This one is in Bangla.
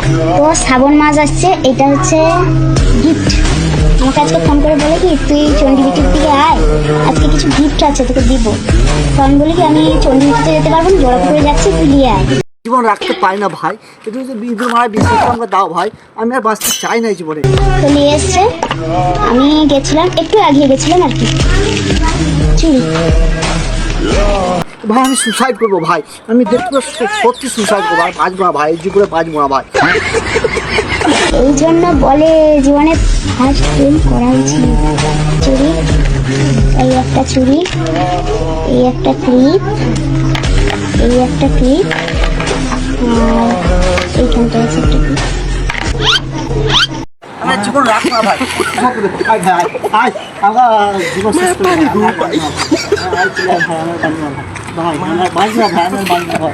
তো শ্রাবণ মাস আসছে, এটা হচ্ছে গিফট। আমাকে আজকে ফোন করে বলে কি তুই চণ্ডীবিটির দিকে আয়, আজকে কিছু গিফট আছে তোকে দিব। তো আমি বলি কি আমি চণ্ডীবিটিতে যেতে পারবো না, জোড়া পুকুরে যাচ্ছি, তুই নিয়ে আয়। জীবন রাখতে পারি না ভাই, একটু যদি বিদ্যুৎ মারা বিশ্বাস আমাকে দাও ভাই, আমি আর বাঁচতে চাই না এই জীবনে। তো নিয়ে এসছে, আমি গেছিলাম, একটু এগিয়ে গেছিলাম আর কি। চুরি। ভাই আমি সুসাইড করবো ভাই, আমি দেখতে সত্যি সুসাইড করবো, আর বাঁচবো না ভাই, এই জীবনে বাঁচবো না ভাই। এই জন্য বলে জীবনে ফার্স্ট প্রেম করা উচিত। চুরি, এই একটা চুরি, এই একটা ক্লিপ, এই একটা ক্লিপ, আর এইখানটা আছে একটা ক্লিপ। আমার জীবন রাখ না ভাই, ভাই ভাই ভাই আমার জীবন শেষ করে ভাই, আমার ভাই আমার বাঁচবো না ভাই, আমার বাঁচবো না ভাই,